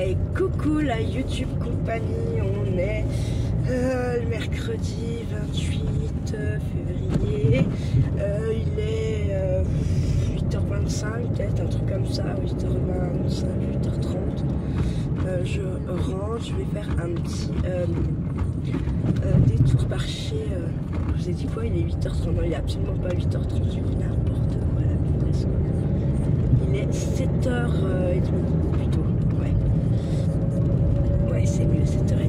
Hey, coucou la YouTube compagnie, on est le mercredi 28 février, il est 8h25 peut-être, un truc comme ça, 8h25, 8h30, je rentre, je vais faire un petit détour par chez, je vous ai dit quoi, il est 8h30, non il est absolument pas 8h30, j'ai dit n'importe quoi, la maîtresse. Il est 7h30 plutôt, ouais. Ouais, c'est mieux, 7h30.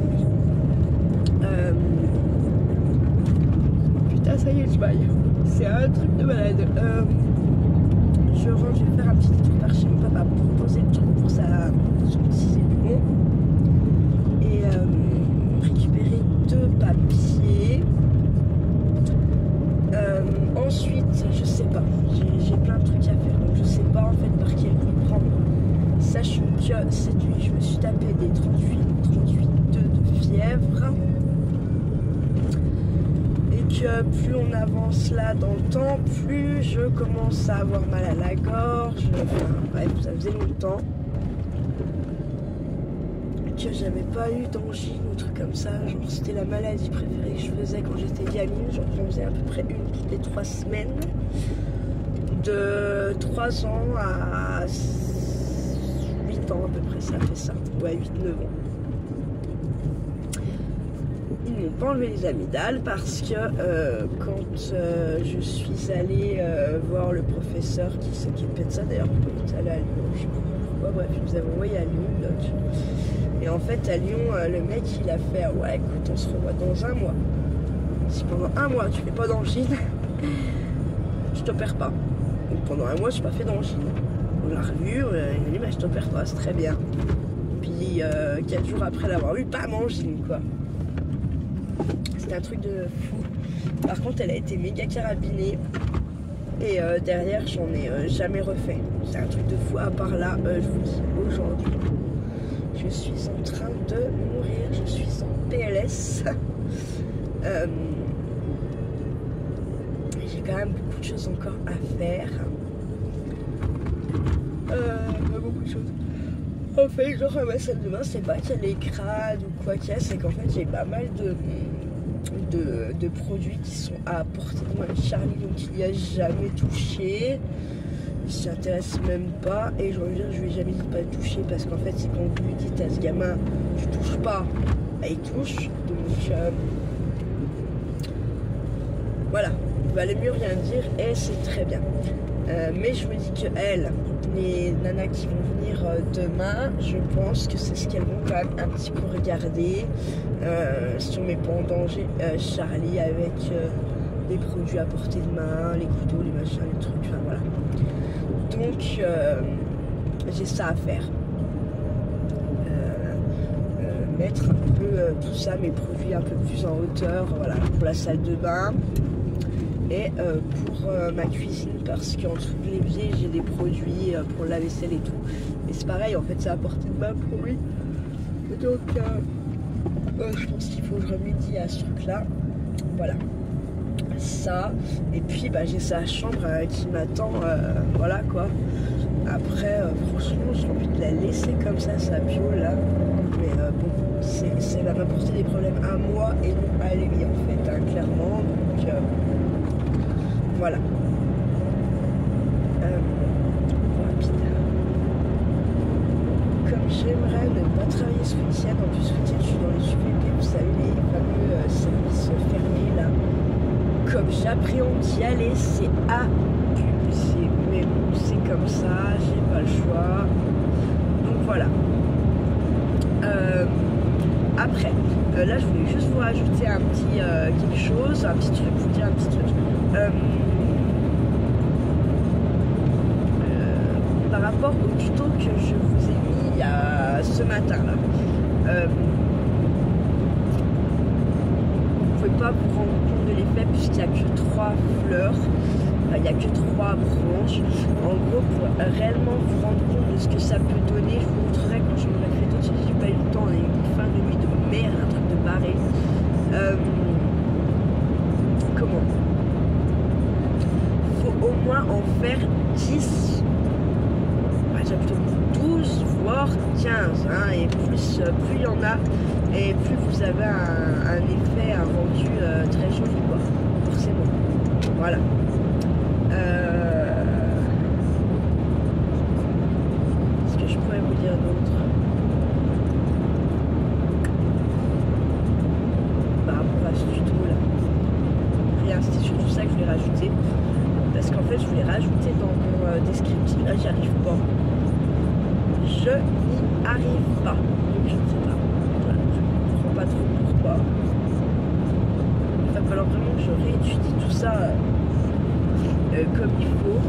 Putain, ça y est, je baille. C'est un truc de malade. Je rentre, je vais faire un petit détour par chez mon papa pour poser le truc pour son petit zébulon. Et récupérer 2 papiers. Ensuite, je sais pas, j'ai plein de trucs à faire, donc je sais pas en fait par quel bout prendre. Sachant que cette nuit, je me suis tapé des 38,2 de fièvre. Et que plus on avance là dans le temps, plus je commence à avoir mal à la gorge. Enfin bref, ça faisait longtemps que j'avais pas eu d'angine ou truc comme ça. Genre c'était la maladie préférée que je faisais quand j'étais gamine. Genre j'en faisais à peu près une toutes les 3 semaines. De 3 ans à 8 ans à peu près, ça fait ça. Ouais, 8-9 ans. Ils m'ont pas enlevé les amygdales parce que quand je suis allée voir le professeur qui s'occupait de ça, d'ailleurs on est allé à Lyon, je sais pas pourquoi, bref, il nous avait envoyé à Lyon une note. Et en fait à Lyon, le mec il a fait ouais écoute on se revoit dans 1 mois. Si pendant 1 mois tu fais pas d'angine, je t'opère pas. Donc pendant 1 mois je n'ai pas fait d'angine. On l'a revu, il m'a dit bah je t'opère pas, c'est très bien. Puis 4 jours après l'avoir eu, pas angine quoi. C'était un truc de fou. Par contre elle a été méga carabinée. Et derrière j'en ai jamais refait. C'est un truc de fou. À part là, je vous dis aujourd'hui, je suis en train de mourir. Je suis en PLS. J'ai quand même beaucoup de choses encore à faire. Beaucoup de choses. En fait, genre ma salle de bain, c'est pas qu'elle est crade ou quoi qu'il y a, c'est qu'en fait j'ai pas mal de produits qui sont à portée de main de Charlie, donc il n'y a jamais touché. Il s'y intéresse même pas. Et je veux dire, je lui ai jamais dit de pas toucher parce qu'en fait, c'est quand vous lui dites à ce gamin, tu touches pas, bah, il touche. Donc voilà, il valait mieux rien dire et c'est très bien. Mais je me dis que elles, les nanas qui vont venir demain, je pense que c'est ce qu'elles vont quand même un petit peu regarder. Si on met pas en danger Charlie avec des produits à portée de main, les couteaux, les machins, les trucs, enfin voilà. Donc j'ai ça à faire. Mettre un peu tout ça, mes produits un peu plus en hauteur, voilà, pour la salle de bain. Et pour ma cuisine parce qu'en dessous de l'évier j'ai des produits pour la vaisselle et tout, et c'est pareil en fait, c'est à portée de main pour lui, donc je pense qu'il faut que je remédie à ce truc là, voilà, ça. Et puis bah, j'ai sa chambre qui m'attend, voilà quoi. Après franchement j'ai envie de la laisser comme ça, sa bio là, mais bon, c'est va m'apporter des problèmes à moi et non à lui en fait, hein, clairement. Donc voilà. Rapide. Comme j'aimerais ne pas travailler ce week-end, en plus ce week-end je suis dans les UPP, vous savez, les fameux services fermés là. Comme j'appréhende d'y aller, c'est abusé. Mais bon, c'est comme ça, j'ai pas le choix. Donc voilà. Après, là je voulais juste vous rajouter un petit quelque chose, un petit truc, vous dire un petit truc. Par rapport au tuto que je vous ai mis il y a ce matin là, vous ne pouvez pas vous rendre compte de l'effet puisqu'il n'y a que 3 fleurs, il n'y a que 3 branches. En gros, pour réellement vous rendre compte de ce que ça peut donner, je vous montrerai quand je vous aurai fait d'autres, j'ai pas eu le temps, on a eu une fin de nuit de merde, un truc de barré. Comment faut au moins en faire 10, plutôt 12 voire 15, hein, et plus il y en a, et plus vous avez un effet, un rendu très joli, quoi, forcément. Voilà. Est-ce que je pourrais vous dire d'autre? Par rapport à ce tuto là. Rien, c'était surtout ça que je voulais rajouter. Parce qu'en fait, je voulais rajouter dans mon descriptif. Là, j'y arrive pas. Je n'y arrive pas. Donc, je ne sais pas. Voilà, je ne comprends pas trop pourquoi. Il va falloir vraiment que je réétudie tout ça comme il faut.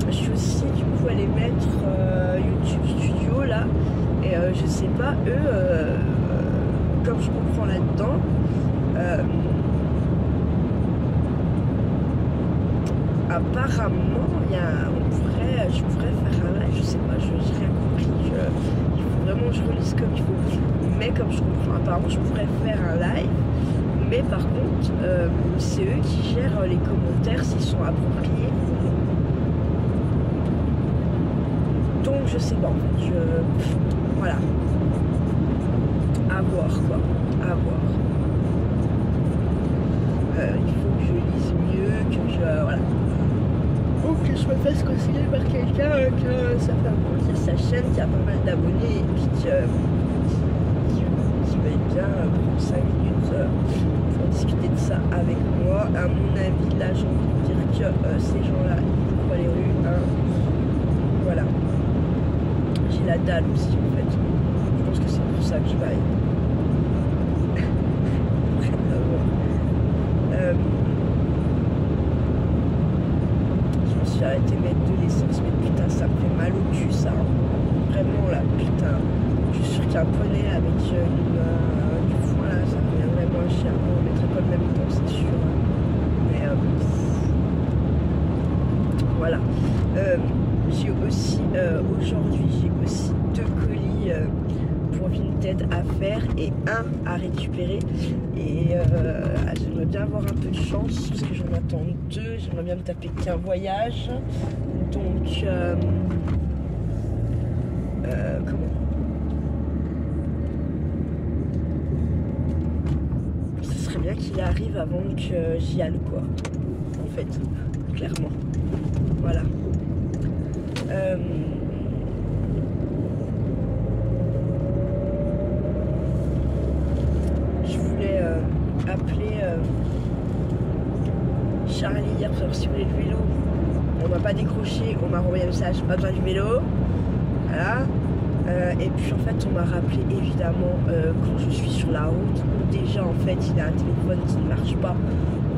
Je suis aussi du coup allée mettre YouTube Studio là. Et je sais pas, eux, comme je comprends là-dedans, apparemment, je pourrais faire un live, je sais pas, j'ai rien compris, il faut vraiment que je relise comme il faut. Mais comme je comprends, apparemment, je pourrais faire un live, mais par contre, c'est eux qui gèrent les commentaires, s'ils sont appropriés ou non. Donc, je sais pas, en fait, voilà. À voir, quoi, à voir. Il faut que je lise mieux, que je... voilà. Ou que je me fasse conseiller par quelqu'un que ça fait grandir sa chaîne, qui a pas mal d'abonnés et puis qui va être bien prendre 5 minutes pour discuter de ça avec moi. À mon avis, là, j'ai envie de dire que ces gens-là, ils courent les rues. Hein. Voilà. J'ai la dalle aussi, en fait. Je pense que c'est pour ça que je vais j'ai arrêté de mettre de l'essence, mais putain, ça me fait mal au cul, ça. Vraiment, là, putain. Je suis sûre qu'un poney avec du foin, là, ça reviendrait moins cher. On mettrait pas le même temps, c'est sûr. Mais, voilà. J'ai aussi, aujourd'hui, j'ai aussi 2 colis pour Vinted à faire et un à récupérer. Et j'aimerais bien avoir un peu de chance parce que j'en attends 2. J'aimerais bien me taper qu'un voyage. Donc, comment? Ce serait bien qu'il arrive avant que j'y aille, quoi. En fait, clairement. Voilà. Je voulais appeler Charlie hier pour savoir si vous voulez le vélo. On m'a pas décroché, on m'a renvoyé un message, pas besoin du vélo. Voilà. Et puis en fait on m'a rappelé évidemment quand je suis sur la route où déjà en fait il y a un téléphone qui ne marche pas.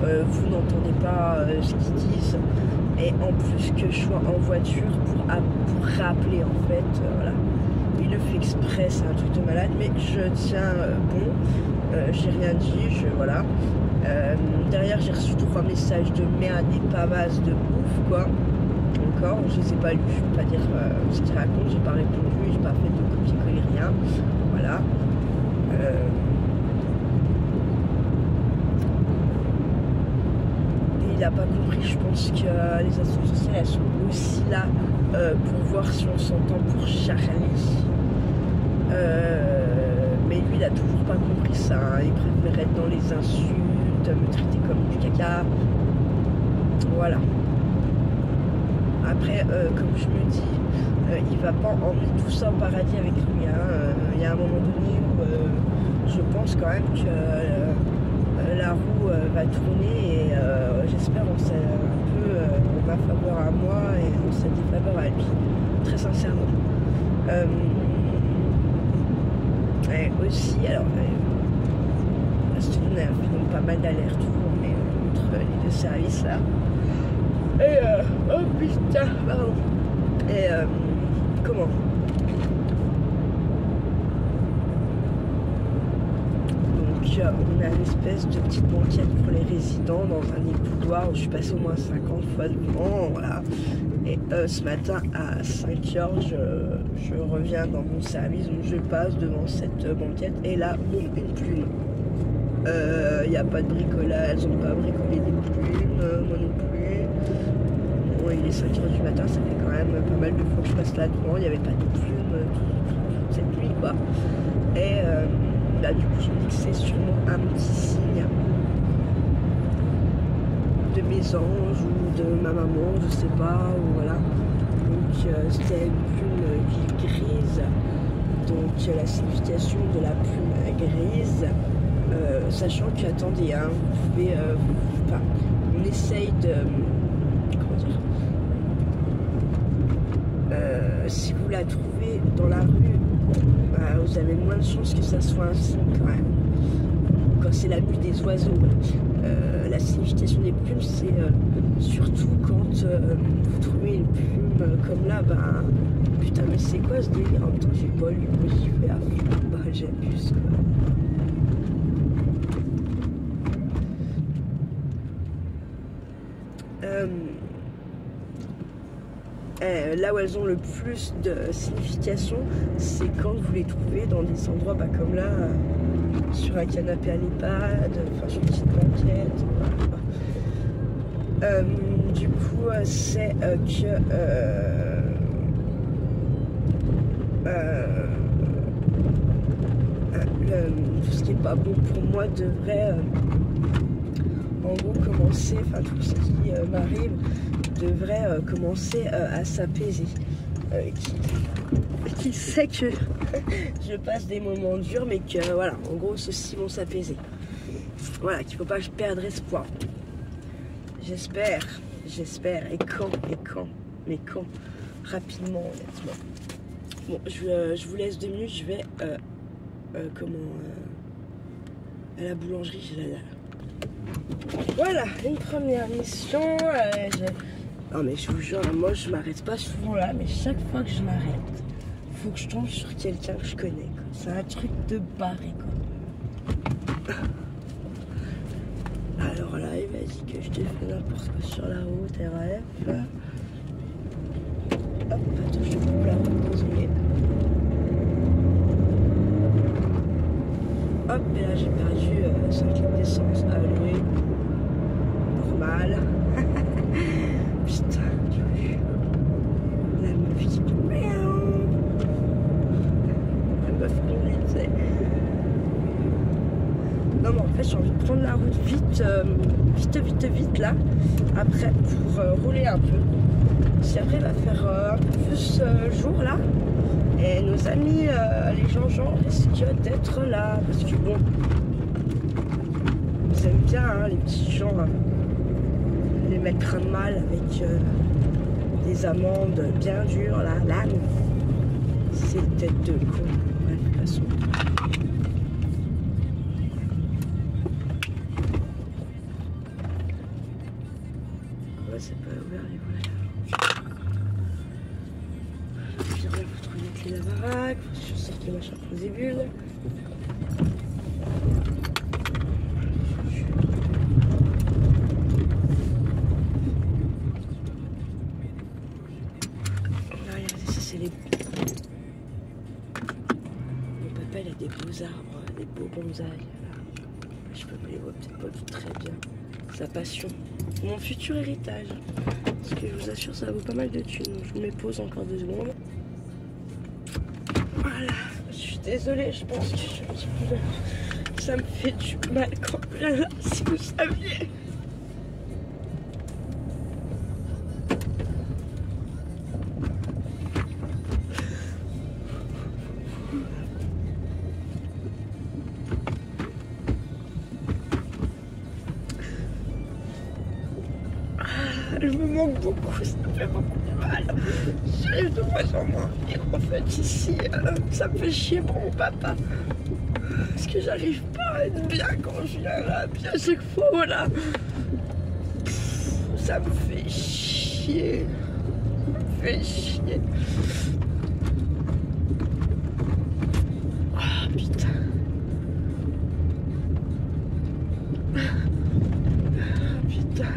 Vous n'entendez pas ce qu'ils disent. Et en plus que je sois en voiture pour rappeler en fait, voilà. Il le fait exprès, c'est un truc de malade, mais je tiens bon, j'ai rien dit, voilà. Derrière j'ai reçu 3 messages de merde et pavasses de ouf quoi. Encore, je sais pas lu, je peux pas dire ce qu'il raconte, j'ai pas répondu, j'ai pas fait de copier-coller rien, voilà. Il n'a pas compris, je pense que les associations sociales elles sont aussi là pour voir si on s'entend pour Charlie. Mais lui il a toujours pas compris ça, hein. Il préfère être dans les insultes, me traiter comme du caca. Voilà. Après, comme je me dis, il va pas emmener tout ça au paradis avec lui. Hein. Il y a un moment donné où je pense quand même que la roue va tourner et j'espère un peu en ma faveur à moi et en sa défaveur à lui, très sincèrement. Et aussi, alors, on a fait pas mal d'allers-retours, mais entre les 2 services là. Et oh putain, pardon. Et comment? Donc on a une espèce de petite banquette pour les résidents dans un éboudoir où je suis passée au moins 50 fois devant, voilà. Et ce matin à 5h, je reviens dans mon service, donc je passe devant cette banquette et là, boum, une plume. Il n'y a pas de bricolage, elles n'ont pas bricolé des plumes, moi non plus. bon, il est 5h du matin, ça fait quand même pas mal de fois que je passe là devant, il n'y avait pas de plume toute cette nuit quoi. Et là du coup je me dis que c'est sûrement un petit signe de mes anges ou de ma maman, je sais pas, ou voilà. Donc c'était une plume grise, donc la signification de la plume grise, sachant que, attendez, hein, vous pouvez, enfin, on essaye de, comment dire, si vous la trouvez dans la rue, bah, vous avez moins de chances que ça soit un signe quand même. Quand c'est la nuit des oiseaux, la signification des plumes, c'est surtout quand vous trouvez une plume comme là, bah putain, mais c'est quoi ce délire? En même temps, j'ai pas lu, mais j'y vais à fond, bah j'abuse quoi. Là où elles ont le plus de signification, c'est quand vous les trouvez dans des endroits bah, comme là, sur un canapé à l'EHPAD, enfin sur une petite banquette. Voilà. Du coup, c'est que tout ce qui est pas bon pour moi devrait en gros commencer, enfin tout ce qui m'arrive devrait commencer à s'apaiser. Qui sait que je passe des moments durs, mais que voilà, en gros ceux-ci vont s'apaiser. Voilà, qu'il ne faut pas que je perde espoir. J'espère, et quand, mais quand, rapidement honnêtement. Bon, je vous laisse 2 minutes, je vais à la boulangerie, j'ai la dalle. Voilà, une première mission. Non mais je vous jure, moi je m'arrête pas souvent là, mais chaque fois que je m'arrête, faut que je tombe sur quelqu'un que je connais. C'est un truc de barré quoi. Alors là, il m'a dit que je te fais n'importe quoi sur la route, RAF. Hop, attends, je coupe la route, désolé. Hop, et là j'ai perdu 5 litres d'essence à allouer. Normal. Putain, la meuf qui dit miaou. La meuf conduit, tu sais. Non mais en fait j'ai envie de prendre la route vite là. Après pour rouler un peu. Si après il va faire un peu plus jour là. Et nos amis les gens risquent d'être là. Parce que bon, ils aiment bien hein, les petits gens. Les mettre mal avec des amendes bien dures là, c'est une tête de con. Bref, passons. Pourquoi c'est pas ouvert les volets? Je viens vous trouver les clés de la baraque, faut que je sorte le machin pour les bulles. Des beaux arbres, des beaux bonsaïs. Je peux les voir peut-être pas très bien. Sa passion. Mon futur héritage. Parce que je vous assure, ça vaut pas mal de thunes. Donc je me pose encore 2 secondes. Voilà. Je suis désolée, je pense que je suis un petit peu... Ça me fait du mal quand même, si vous saviez. Elle me manque beaucoup, ça me fait beaucoup de mal. J'arrive de moins en moins à vivre en fait ici. Ça me fait chier pour mon papa. Parce que j'arrive pas à être bien quand je viens là. Puis à chaque fois, voilà. Ça me fait chier. Ça me fait chier. Ah putain. Putain.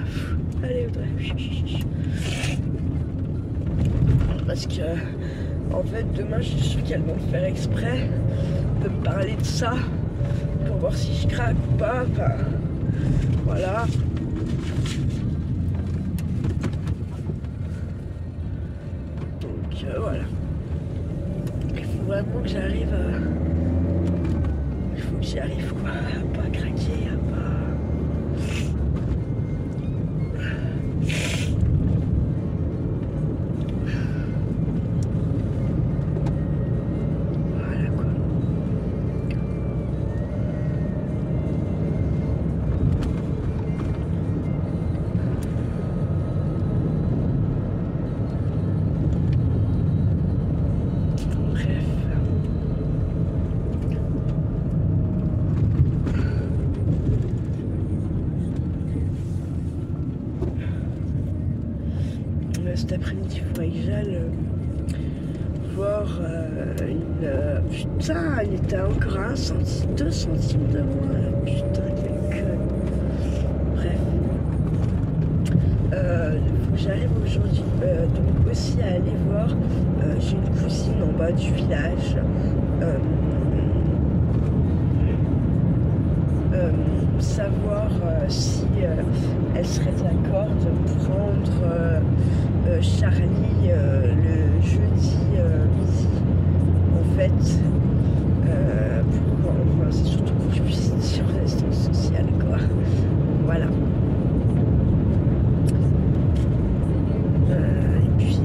Allez, Audrey. Parce que, en fait, demain, je suis sûre qu'elles vont faire exprès de me parler de ça pour voir si je craque ou pas. Enfin, voilà. voilà. Il faut vraiment que j'arrive à... Il faut que j'y arrive quoi, à pas craquer, à pas... Cet après-midi, il faudrait que j'aille voir une... putain, il était encore à 2 centimes de moins. Putain, quel conne. Bref. Il faut que j'arrive aujourd'hui donc aussi à aller voir. J'ai une cousine en bas du village. Savoir si elle serait d'accord de prendre Charlie le jeudi midi en fait enfin, c'est surtout pour que je puisse dire résistance sociale quoi, voilà. Et puis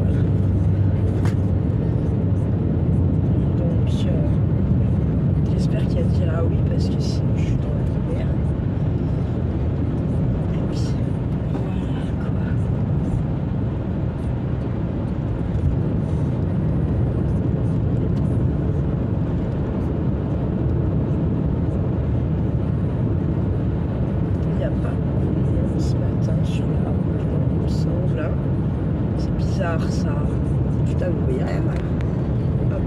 voilà. Donc j'espère qu'elle dira oui parce que sinon je suis dans la merde. Et puis voilà quoi. Il n'y a pas beaucoup de monde ce matin sur la route, il me semble. C'est bizarre ça. Putain, vous voyez rien. Hop.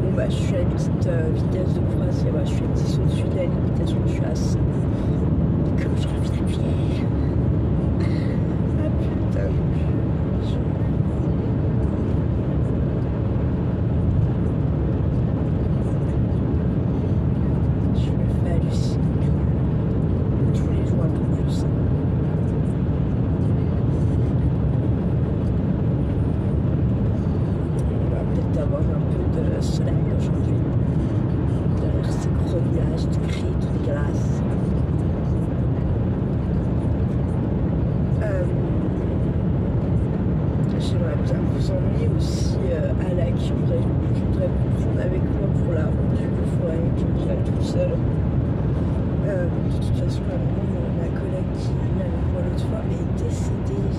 Bon bah je suis à une petite vitesse de croisière, je suis à 10 au-dessus de la limitation, je suis à 100. Comme je reviens d'appuyer. Ah putain. Je me fais halluciner. Tous les jours un peu plus. On va peut-être avoir un peu de soleil aujourd'hui. Derrière ces gros nuages de gris, de glace. J'aimerais bien vous emmener aussi à la Cumbre. Je voudrais vous prendre avec moi pour la route. Du coup, il faudrait que j'y aille toute seule. De toute façon, la maman, ma collègue qui est avec moi l'autre fois est décédée.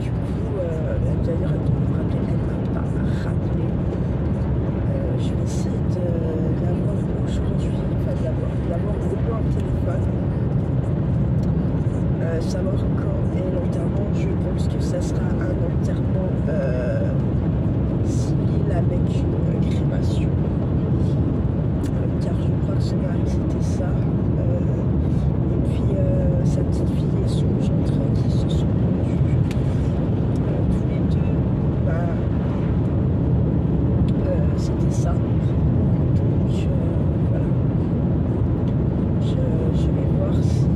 Du coup, d'ailleurs, elle doit me rappeler, elle ne m'a pas rappelé. Je vais essayer de l'avoir aujourd'hui, enfin de l'avoir au moins au téléphone. Savoir quand est l'enterrement, je pense que ça sera un enterrement civil avec une crémation. Car je crois que son mari c'était ça. Et puis sa petite fille et son gendre qui se sont rendus tous les deux. Bah, c'était ça. Donc voilà. Je vais voir si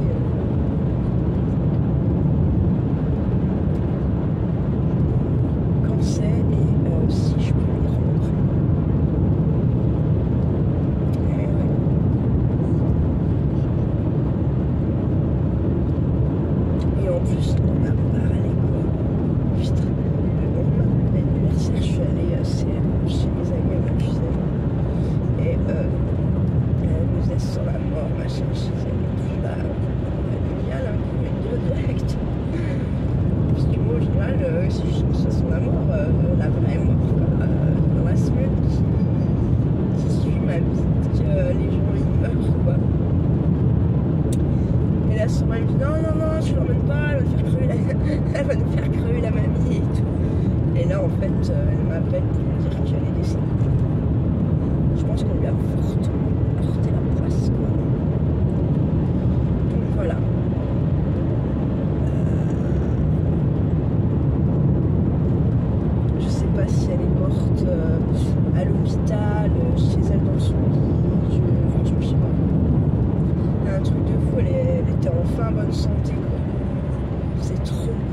quand c'est et si je peux les rendre. Et en plus, on a parlé quoi. Putain, le lendemain de l'anniversaire, je suis allée chez mes amis à ma cuisine. Et elle me disait sur la mort, machin, chez elle. Et puis bah, génial, hein, une direct. Parce que moi, au final, si je pense à son amour, la vraie mort, dans la semaine qui suit ma visite, que les gens ils meurent, quoi. Et là, son mari me dit non, je l'emmène pas, elle va nous faire crever elle va nous faire crever la mamie et tout. Et là, en fait, elle m'appelle pour me dire qu'elle est décédée. Je pense qu'on lui a fortement porté la poisse, quoi. Donc voilà. Je sais pas si elle est morte à l'hôpital, chez elle dans son lit, franchement je sais pas. Un truc de fou, elle était en fin bonne santé quoi.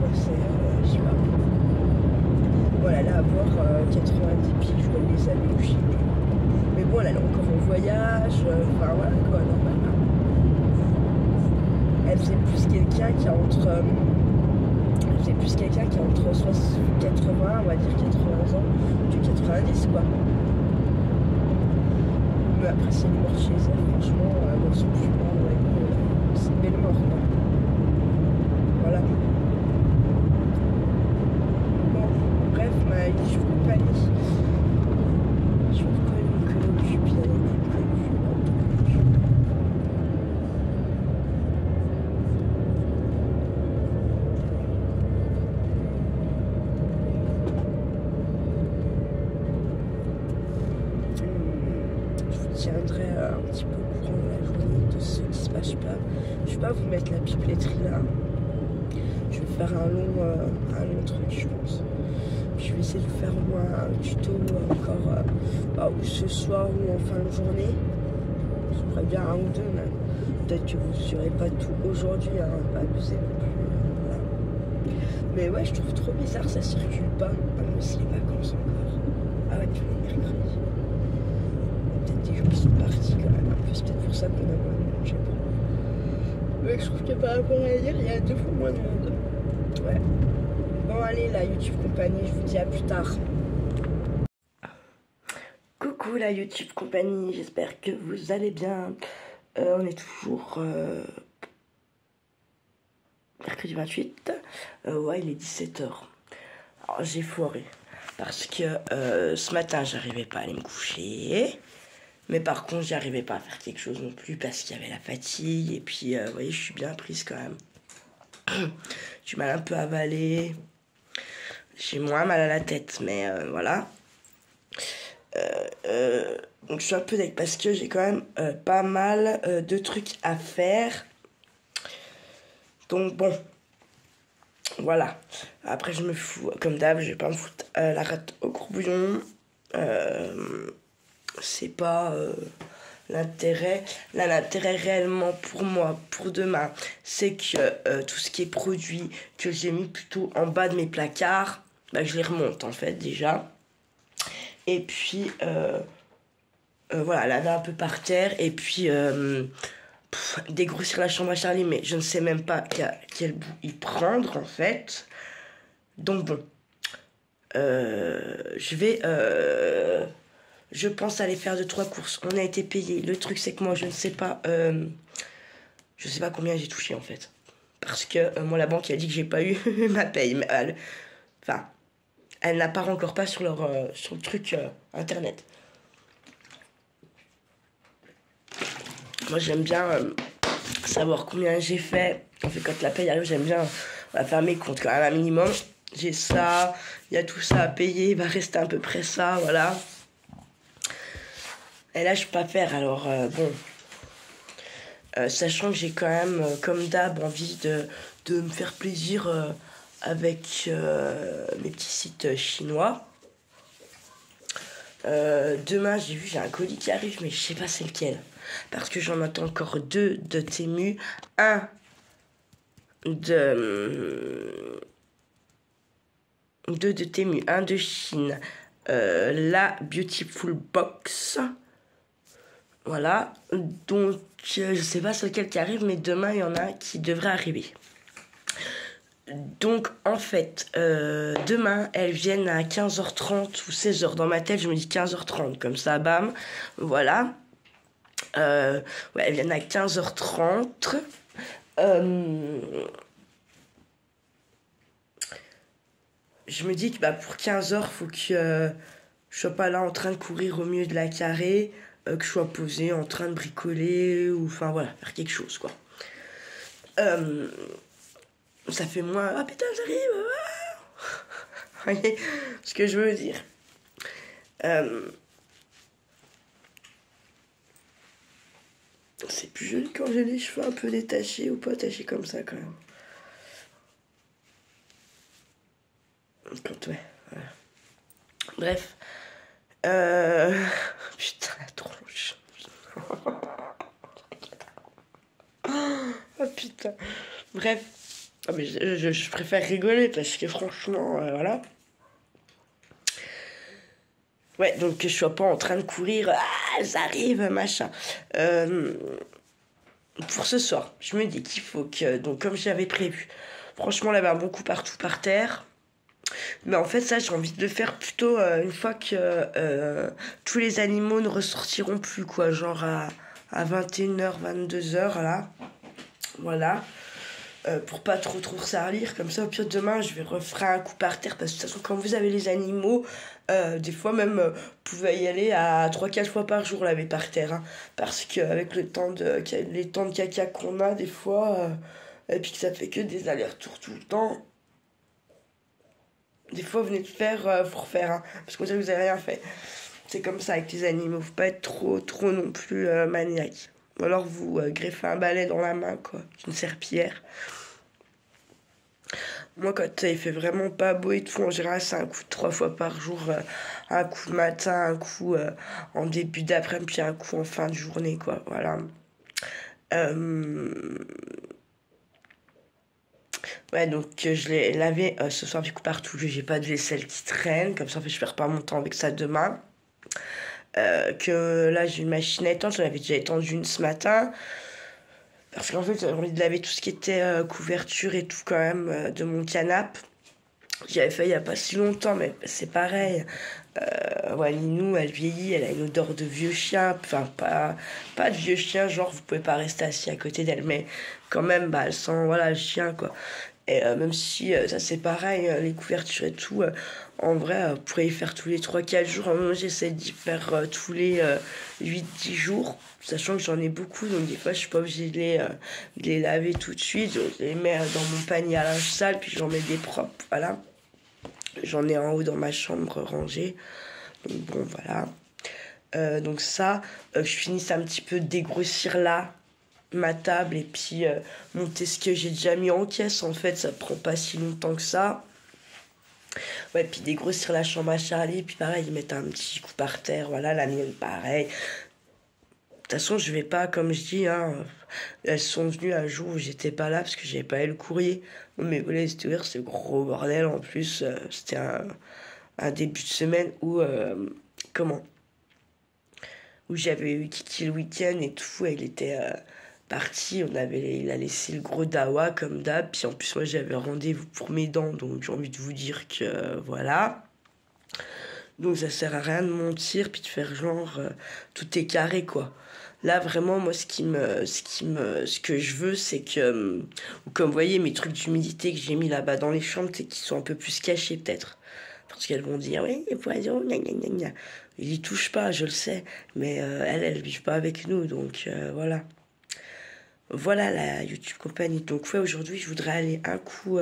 quoi. C'est, je sais pas. Voilà, là, avoir 90 piges, je dois les années ou je sais plus. Mais bon, elle est encore en voyage, enfin voilà quoi, normal. Elle faisait plus quelqu'un qui a entre. Elle faisait plus quelqu'un qui a entre 80, on va dire 80 ans, que 90 quoi. Mais après, si elle est morte chez elle, franchement, dans son plus c'est une belle mort quoi. Voilà. Bon, bref, je vous compagnie. Je vous compagnie que je suis bien tiendrai un petit peu au courant de la journée de ce qui se passe. Je vais pas vous mettre la pipetterie là. Je vais faire un long truc, je pense. Je vais essayer de vous faire au moins un tuto encore ou ce soir ou en fin de journée. Je ferai bien un ou deux, mais peut-être que vous ne saurez pas tout aujourd'hui, hein, pas abuser non plus. Voilà. Mais ouais, je trouve trop bizarre, ça circule pas. Même si les vacances encore. Ah ouais, puis le mercredi. Peut-être des gens qui sont partis quand même un peu, c'est peut-être pour ça qu'on a moins de monde, je sais pas. Mais je trouve que par rapport à hier, il y a 2 fois moins de monde. Ouais. Bon allez la YouTube compagnie, je vous dis à plus tard. Coucou la YouTube compagnie, j'espère que vous allez bien. On est toujours mercredi 28. Ouais, il est 17h. Alors j'ai foiré. Parce que ce matin, j'arrivais pas à aller me coucher. Mais par contre, j'arrivais pas à faire quelque chose non plus parce qu'il y avait la fatigue. Et puis, vous voyez, je suis bien prise quand même. J'ai mal un peu avalé. J'ai moins mal à la tête, mais voilà. Donc, je suis un peu deg parce que j'ai quand même pas mal de trucs à faire. Donc, bon. Voilà. Après, je me fous, comme d'hab, je vais pas me foutre la rate au courbouillon. C'est pas l'intérêt. Là, l'intérêt réellement pour moi, pour demain, c'est que tout ce qui est produit que j'ai mis plutôt en bas de mes placards, bah, je les remonte en fait déjà. Et puis, voilà, laver un peu par terre. Et puis, dégrossir la chambre à Charlie, mais je ne sais même pas quel bout y prendre en fait. Donc bon, je pense aller faire 2-3 courses. On a été payé. Le truc c'est que moi je sais pas combien j'ai touché en fait. Parce que moi la banque a dit que j'ai pas eu ma paye. Mais elle n'apparaît encore pas sur le truc internet. Moi j'aime bien savoir combien j'ai fait. En fait quand la paye arrive j'aime bien faire mes comptes quand même un minimum. J'ai ça, il y a tout ça à payer, il va rester à peu près ça, voilà. Et là, je peux pas faire, alors bon. Sachant que j'ai quand même, comme d'hab, envie de me faire plaisir avec mes petits sites chinois. Demain, j'ai un colis qui arrive, mais je sais pas c'est lequel. Parce que j'en attends encore 2 de Temu, un de Temu, un de Chine, la Beautiful Box, voilà, donc je sais pas c'est lequel qui arrive, mais demain il y en a qui devrait arriver. Donc en fait, demain elles viennent à 15h30 ou 16h, dans ma tête je me dis 15h30, comme ça bam, voilà, ouais, elles viennent à 15h30, je me dis que pour 15h, faut que je sois pas là en train de courir au milieu de la carré, que je sois posée en train de bricoler, ou enfin voilà, faire quelque chose quoi. Ça fait moins, ah putain j'arrive, vous voyez ce que je veux dire. C'est plus joli quand j'ai les cheveux un peu détachés ou pas attachés comme ça quand même. Quand ouais, voilà. Bref. Putain, la tronche. Oh putain. Bref. Ah, mais je préfère rigoler parce que franchement, voilà. Ouais, donc que je sois pas en train de courir, ah, j'arrive, machin. Euh, pour ce soir, je me dis qu'il faut que, donc comme j'avais prévu, franchement, là, un bon coup partout par terre. Mais en fait, ça, j'ai envie de le faire plutôt une fois que tous les animaux ne ressortiront plus, quoi. Genre à 21h, 22h, là. Voilà. Pour pas trop salir. Comme ça, au pire, demain, je vais refaire un coup par terre. Parce que de toute façon, quand vous avez les animaux, des fois même, vous pouvez y aller à 3-4 fois par jour, laver par terre. Hein. Parce qu'avec les temps de caca qu'on a, des fois, et puis que ça fait que des allers-retours tout le temps, des fois, venez de faire, faut refaire. Hein, parce que vous avez rien fait. C'est comme ça avec les animaux. Faut pas être trop non plus maniaque. Ou alors vous greffez un balai dans la main, quoi. Une serpillière. Moi, quand il fait vraiment pas beau et tout, en général, c'est un coup 3 fois par jour. Un coup le matin, un coup en début d'après-midi, puis un coup en fin de journée, quoi. Voilà. Euh, Ouais, donc je l'ai lavé ce soir du coup partout. J'ai pas de vaisselle qui traîne. Comme ça, en fait, je perds pas mon temps avec ça demain. Que là, j'ai une machine à étendre. J'en avais déjà étendu une ce matin. Parce qu'en fait, j'avais envie de laver tout ce qui était couverture et tout quand même de mon canapé. J'y avais fait il y a pas si longtemps, mais c'est pareil. Ouais, Linou, elle vieillit, elle a une odeur de vieux chien. Enfin, pas de vieux chien, genre vous pouvez pas rester assis à côté d'elle, mais quand même, bah, elle sent, voilà, le chien, quoi. Et même si ça c'est pareil, les couvertures et tout, en vrai, vous pourrez y faire tous les 3-4 jours. Moi, j'essaie d'y faire tous les 8-10 jours, sachant que j'en ai beaucoup, donc des fois, je suis pas obligée de les laver tout de suite. Je les mets dans mon panier à linge sale, puis j'en mets des propres, voilà. J'en ai en haut dans ma chambre rangée. Donc bon, voilà. Donc ça, je finisse un petit peu de dégrossir là ma table et puis monter ce que j'ai déjà mis en caisse. En fait, ça prend pas si longtemps que ça. Ouais, puis dégrossir la chambre à Charlie, puis pareil, mettre un petit coup par terre. Voilà, la mienne, pareil. De toute façon, je vais pas, comme je dis, hein, elles sont venues un jour où j'étais pas là parce que j'avais pas eu le courrier. Mais voilà, c'était ouvert, c'est gros bordel en plus. C'était un début de semaine où, comment? Où j'avais eu Kiki le week-end et tout, il était parti, il a laissé le gros dawa comme d'hab, puis en plus moi j'avais rendez-vous pour mes dents, donc j'ai envie de vous dire que voilà. Donc ça sert à rien de mentir puis de faire genre tout est carré quoi. Là vraiment moi ce que je veux c'est que comme vous voyez mes trucs d'humidité que j'ai mis là-bas dans les chambres c'est qu'ils sont un peu plus cachés peut-être. Parce qu'elles vont dire oui, les poisons, gna gna gna gna. Ils y touchent pas, je le sais, mais elles vivent pas avec nous donc voilà. Voilà la YouTube compagnie. Donc ouais, aujourd'hui, je voudrais aller un coup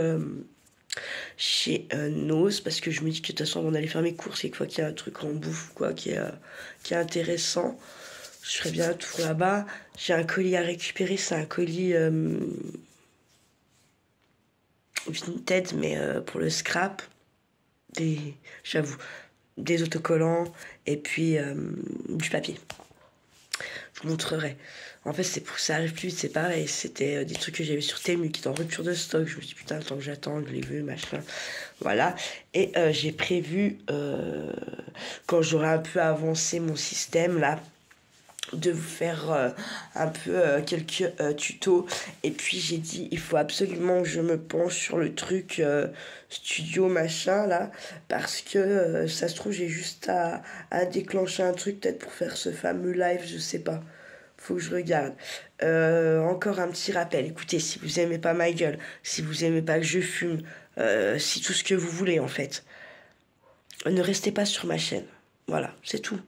chez Nose parce que je me dis que de toute façon, on va aller faire mes courses et quoi qu'il y a un truc en bouffe quoi qui est intéressant, je ferais bien un tour là-bas. J'ai un colis à récupérer, c'est un colis Vinted, mais pour le scrap, j'avoue, des autocollants et puis du papier. Je vous montrerai. En fait, c'est pour que ça arrive plus vite, c'est pareil. C'était des trucs que j'avais sur Temu qui étaient en rupture de stock. Je me suis dit, putain, le temps que j'attends, je l'ai vu, machin. Voilà. Et j'ai prévu, quand j'aurai un peu avancé mon système, là, de vous faire un peu quelques tutos. Et puis, j'ai dit, il faut absolument que je me penche sur le truc studio, machin, là. Parce que, ça se trouve, j'ai juste à déclencher un truc, peut-être pour faire ce fameux live, je sais pas. Faut que je regarde. Encore un petit rappel. Écoutez, si vous aimez pas ma gueule, si vous aimez pas que je fume, si tout ce que vous voulez en fait, ne restez pas sur ma chaîne. Voilà, c'est tout.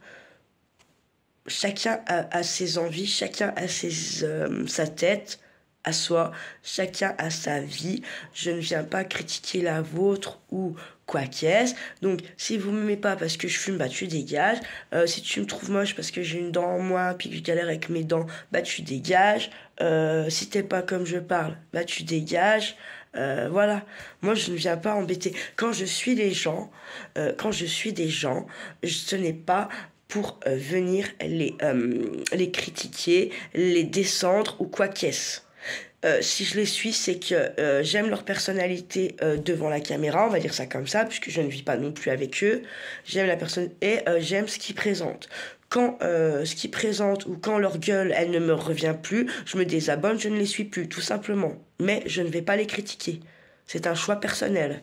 Chacun a ses envies, chacun a sa tête à soi, chacun a sa vie. Je ne viens pas critiquer la vôtre ou quoi qu'est-ce. Donc, si vous m'aimez pas parce que je fume, bah tu dégages. Si tu me trouves moche parce que j'ai une dent en moins, puis que je galère avec mes dents, bah tu dégages. Si t'es pas comme je parle, bah tu dégages. Voilà. Moi, je ne viens pas embêter. Quand je suis des gens, ce n'est pas pour venir les critiquer, les descendre ou quoi qu'est-ce. si je les suis, c'est que j'aime leur personnalité devant la caméra, on va dire ça comme ça, puisque je ne vis pas non plus avec eux. J'aime la personne et j'aime ce qu'ils présentent. Quand ce qu'ils présentent ou quand leur gueule, elle ne me revient plus, je me désabonne, je ne les suis plus, tout simplement. Mais je ne vais pas les critiquer. C'est un choix personnel.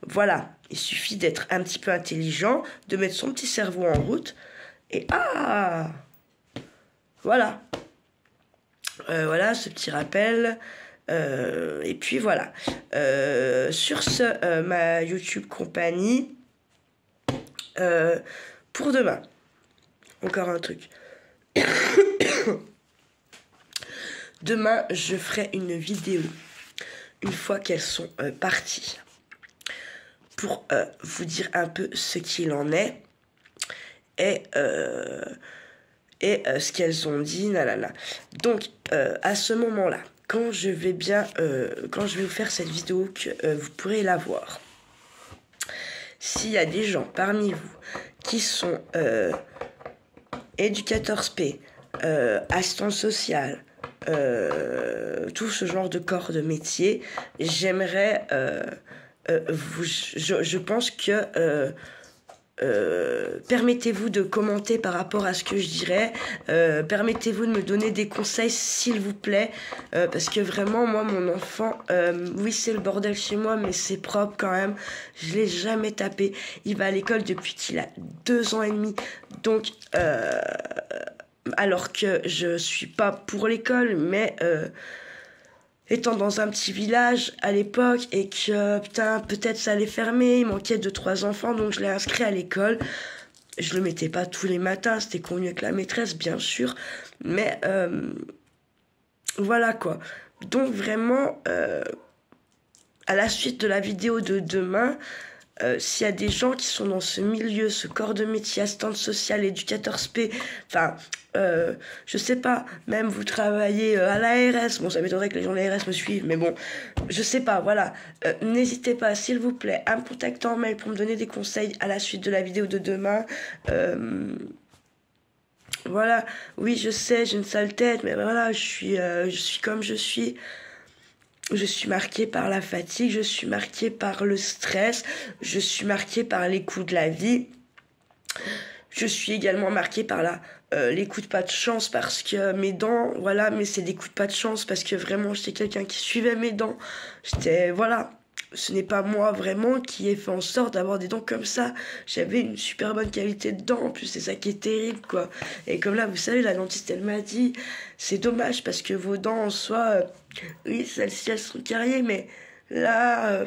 Voilà, il suffit d'être un petit peu intelligent, de mettre son petit cerveau en route, et voilà. Voilà, ce petit rappel. Et puis voilà. Sur ce, ma YouTube compagnie, pour demain, encore un truc. Demain, je ferai une vidéo une fois qu'elles sont parties pour vous dire un peu ce qu'il en est et ce qu'elles ont dit, nanana. Donc, à ce moment-là, quand je vais vous faire cette vidéo, que vous pourrez la voir, s'il y a des gens parmi vous qui sont éducateurs SP, assistants sociaux, tout ce genre de corps de métier, j'aimerais je pense que permettez-vous de commenter par rapport à ce que je dirais, permettez-vous de me donner des conseils s'il vous plaît, parce que vraiment moi mon enfant, oui c'est le bordel chez moi mais c'est propre quand même, je l'ai jamais tapé, il va à l'école depuis qu'il a 2 ans et demi, donc alors que je suis pas pour l'école, mais étant dans un petit village à l'époque et que putain peut-être ça allait fermer, il manquait 2-3 enfants, donc je l'ai inscrit à l'école. Je le mettais pas tous les matins, c'était convenu avec la maîtresse bien sûr, mais voilà quoi. Donc vraiment à la suite de la vidéo de demain, s'il y a des gens qui sont dans ce milieu, ce corps de métier, assistante sociale, éducateur SP, enfin, je sais pas, même vous travaillez à l'ARS, bon, ça m'étonnerait que les gens de l'ARS me suivent, mais bon, je sais pas, voilà. N'hésitez pas, s'il vous plaît, à me contacter en mail pour me donner des conseils à la suite de la vidéo de demain. Voilà, oui, je sais, j'ai une sale tête, mais voilà, je suis comme je suis. Je suis marquée par la fatigue, je suis marquée par le stress, je suis marquée par les coups de la vie. Je suis également marquée par les coups de pas de chance parce que mes dents, voilà, mais c'est des coups de pas de chance parce que vraiment j'étais quelqu'un qui suivait mes dents. Voilà, ce n'est pas moi vraiment qui ai fait en sorte d'avoir des dents comme ça. J'avais une super bonne qualité de dents, en plus c'est ça qui est terrible quoi. Et comme là vous savez, la dentiste elle m'a dit, c'est dommage parce que vos dents en soi, oui celles-ci elles sont carriées, mais là,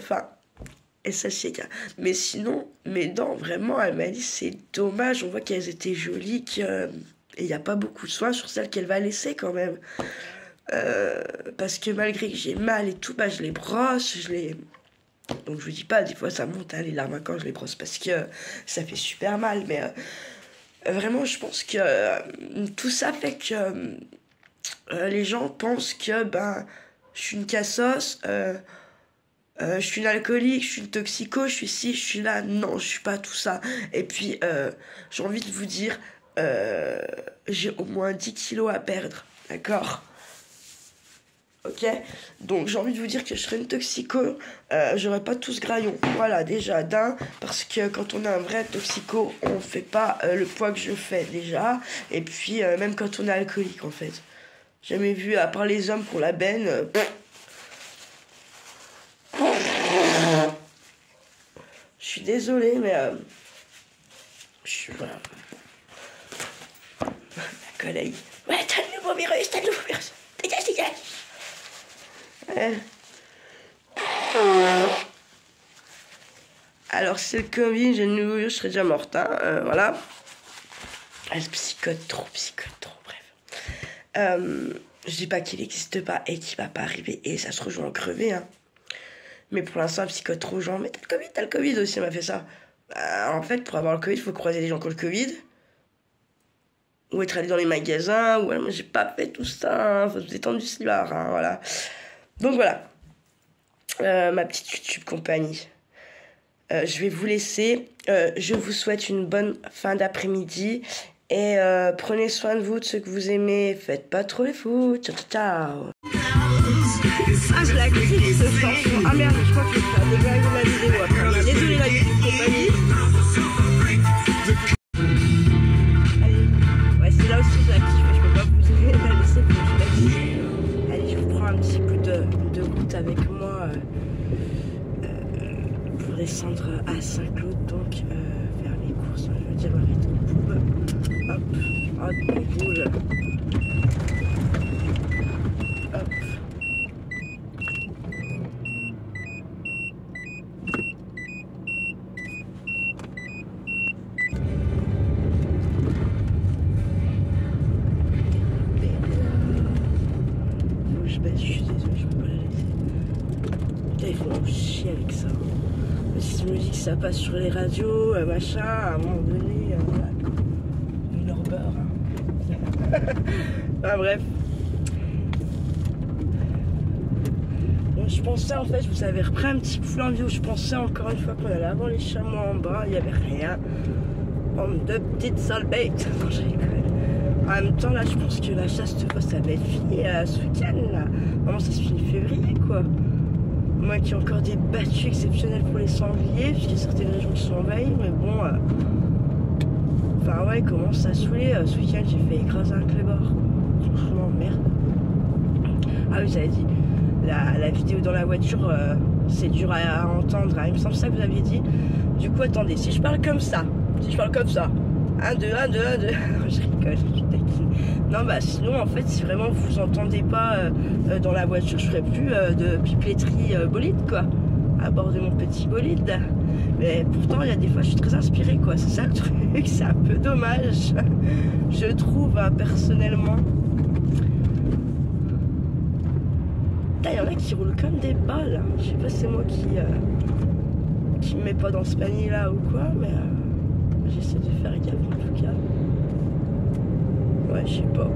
et ça c'est carré. Mais sinon, mes dents vraiment, elle m'a dit c'est dommage, on voit qu'elles étaient jolies, et il n'y a pas beaucoup de soin sur celles qu'elle va laisser quand même. Parce que malgré que j'ai mal et tout, bah je les brosse, donc je vous dis pas, des fois ça monte les larmes quand je les brosse parce que ça fait super mal, mais vraiment je pense que tout ça fait que les gens pensent que je suis une cassos, je suis une alcoolique, je suis une toxico, je suis ci, je suis là. Non, je suis pas tout ça. Et puis j'ai envie de vous dire, j'ai au moins 10 kilos à perdre, d'accord? Ok, donc j'ai envie de vous dire que je serais une toxico, j'aurais pas tout ce graillon. Voilà, déjà d'un, parce que quand on est un vrai toxico, on fait pas le poids que je fais déjà. Et puis même quand on est alcoolique en fait. Jamais vu, à part les hommes pour la benne. Je suis désolée, mais je suis voilà. Ma collègue. Ouais, t'as le nouveau virus, Dégage, dégage. Alors, c'est le Covid, j'ai le nouveau virus, je serais déjà morte, hein, voilà. Elle psychote trop, bref. Je dis pas qu'il n'existe pas et qu'il va pas arriver, et ça se rejoint en crever, hein. Mais pour l'instant, elle psychote trop gens. Mais t'as le Covid aussi, elle m'a fait ça. En fait, pour avoir le Covid, il faut croiser des gens qui ont le Covid. Ou être allé dans les magasins. Ou moi, j'ai pas fait tout ça. Hein. Faut se détendre du slibard, hein, voilà. Donc voilà. Ma petite YouTube compagnie. Je vais vous laisser. Je vous souhaite une bonne fin d'après-midi. Et prenez soin de vous, de ceux que vous aimez. Faites pas trop les fous. Ciao, ciao. Ah, je la kiffe cette chanson. Ah merde, je crois que je vais faire déglinguer ma vidéo après. Désolé la YouTube compagnie. Allez, ouais, c'est là aussi je la kiffe, mais je peux pas vous la laisser pour que je la kiffe. Allez, je vous prends un petit coup de route avec moi pour descendre à Saint-Claude, donc faire les courses. Je veux dire, arrête au poube. Hop, hop, on roule. Hop. Je suis désolée, je peux pas la laisser. Putain, il faut en chier avec ça. Si je me dis que ça passe sur les radios, machin, à un moment donné, voilà. Une heure beurre. Hein. Enfin, bref. Donc, je pensais, en fait, je vous avais repris un petit peu l'envie où je pensais encore une fois qu'on allait avoir les chamois en bas, il n'y avait rien. Bande de petites sales bêtes. Non, je rigole. En même temps, là, je pense que la chasse de ça va être fini ce week-end, là. Vraiment, ça se finit février, quoi. Moi qui ai encore des battues exceptionnelles pour les sangliers, puisqu'il y a certaines régions qui sont envahies, mais bon... Enfin, ouais, il commence à saouler. Ce week-end, j'ai fait écraser un clébard. Franchement, merde. Ah oui, j'avais dit, la vidéo dans la voiture, c'est dur à entendre. Hein. Il me semble ça que vous aviez dit. Du coup, attendez, si je parle comme ça, 1, 2, 1, 2, 1, 2. Je rigole, je taquine. Non, bah sinon, en fait, si vraiment vous entendez pas dans la voiture, je ferai plus de pipetterie bolide, quoi. À bord de mon petit bolide. Mais pourtant, il y a des fois, je suis très inspirée, quoi. C'est ça le truc, c'est un peu dommage. Je trouve, hein, personnellement. Putain, il y en a qui roulent comme des balles. Je sais pas si c'est moi qui me met pas dans ce panier-là ou quoi, mais... J'essaie de faire gaffe en tout cas. Ouais, je sais pas.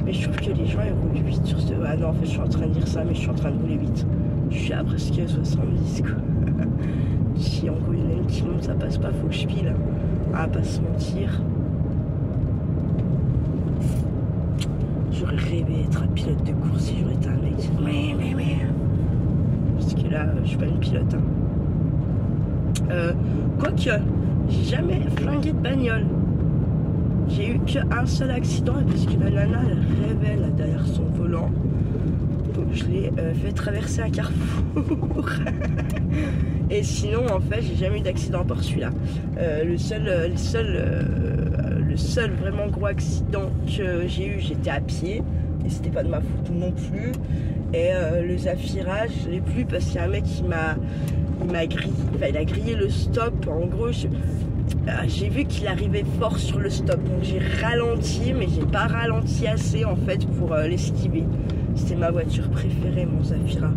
Mais je trouve que les gens ils roulent 8 sur ce... Ah non, en fait, je suis en train de dire ça, mais je suis en train de rouler vite. Je suis à presque 70, quoi. Si en gros, il y en a une qui monte, ça passe pas, faut que je pile. Ah, pas se mentir. J'aurais rêvé d'être un pilote de course si j'aurais été un mec. Mais. Parce que là, je suis pas une pilote, hein. Quoique... J'ai jamais flingué de bagnole. J'ai eu qu'un seul accident parce que la nana elle rêvait là derrière son volant. Donc je l'ai fait traverser un carrefour. Et sinon en fait j'ai jamais eu d'accident par celui-là. Le seul vraiment gros accident que j'ai eu, j'étais à pied. Et c'était pas de ma faute non plus. Et le Zafira, je l'ai plus parce qu'il y a un mec qui m'a grillé, enfin, il a grillé le stop. En gros, j'ai vu qu'il arrivait fort sur le stop, donc j'ai ralenti, mais j'ai pas ralenti assez en fait pour l'esquiver. C'était ma voiture préférée, mon Zafira.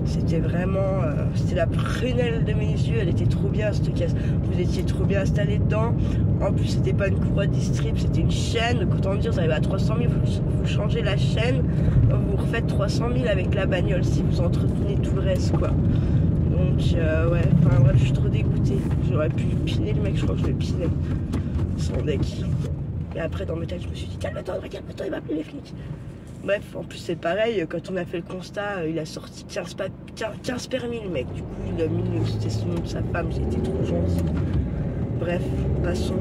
C'était vraiment, c'était la prunelle de mes yeux. Elle était trop bien cette caisse. Vous étiez trop bien installé dedans. En plus, c'était pas une courroie de strip, c'était une chaîne. Donc autant dire, vous arrivez à 300 000, vous changez la chaîne, vous refaites 300 000 avec la bagnole si vous entretenez tout le reste, quoi. Donc ouais, enfin bref, je suis trop dégoûtée. J'aurais pu piner le mec, je crois que je vais piner son deck. Et après, dans mes têtes, je me suis dit, calme-toi, il va appeler les flics. Bref, en plus c'est pareil, quand on a fait le constat, il a sorti 15 permis le mec. Du coup, il a mis le nom de sa femme, j'ai été trop gentil. Bref, passons.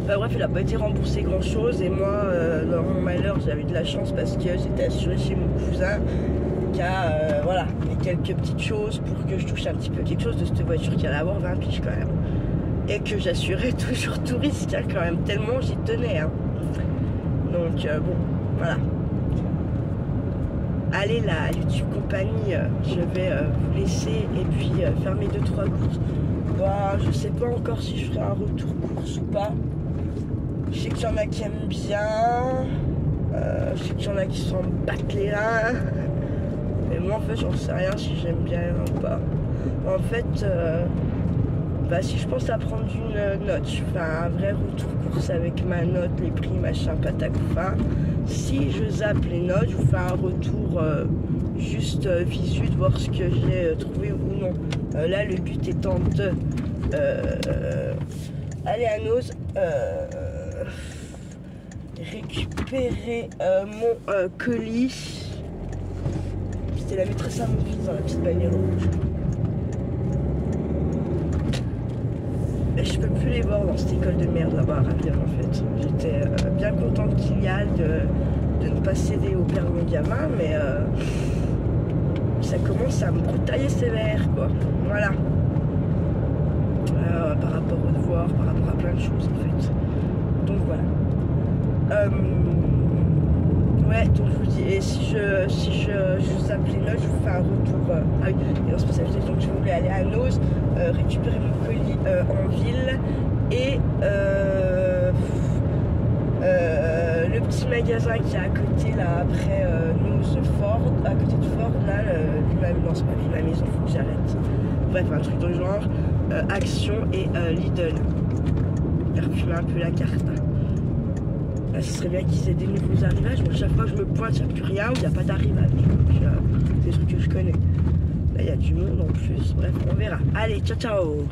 Enfin, bref, il n'a pas été remboursé grand chose. Et moi, dans mon malheur, j'avais de la chance parce que j'étais assurée chez mon cousin qui a, voilà, mis quelques petites choses pour que je touche un petit peu quelque chose de cette voiture qui allait avoir 20 piges quand même. Et que j'assurais toujours tout risque, hein, quand même, tellement j'y tenais. Hein. Donc, bon. Voilà. Allez la YouTube compagnie, je vais vous laisser et puis faire mes 2-3 courses. Bon, je sais pas encore si je ferai un retour course ou pas. Je sais qu'il y en a qui aiment bien. Je sais qu'il y en a qui s'en battent les reins. Mais moi en fait j'en sais rien si j'aime bien ou pas. En fait, bah, si je pense à prendre une note, je fais un vrai retour course avec ma note, les prix, machin, patacoufa. Si je zappe les notes, je vous fais un retour juste visu de voir ce que j'ai trouvé ou non. Là, le but étant de aller à Nose, récupérer mon colis C'était la maîtresse à mon fils dans la petite bagnole rouge. Et je peux plus les voir dans cette école de merde là-bas à Ravien en fait. J'étais bien contente qu'il y aille de ne pas céder au père de mon gamin, mais ça commence à me broutailler sévère quoi. Voilà. Par rapport aux devoirs, par rapport à plein de choses en fait. Donc voilà. Ouais, donc je vous dis, et si je zappe les notes, je vous fais un retour. Ah oui, et dans ce passage, donc je voulais aller à Noz, récupérer mon colis en ville et le petit magasin qui est à côté là après Noz Ford, à côté de Ford, là, non c'est pas la maison, faut que j'arrête. Bref, un truc dans le genre, Action et Lidl. Reculer un peu la carte. Là, ce serait bien qu'ils aient des nouveaux arrivages. Moi, chaque fois que je me pointe, il n'y a plus rien ou il n'y a pas d'arrivage. C'est des trucs que je connais. Là, il y a du monde en plus. Bref, on verra. Allez, ciao, ciao!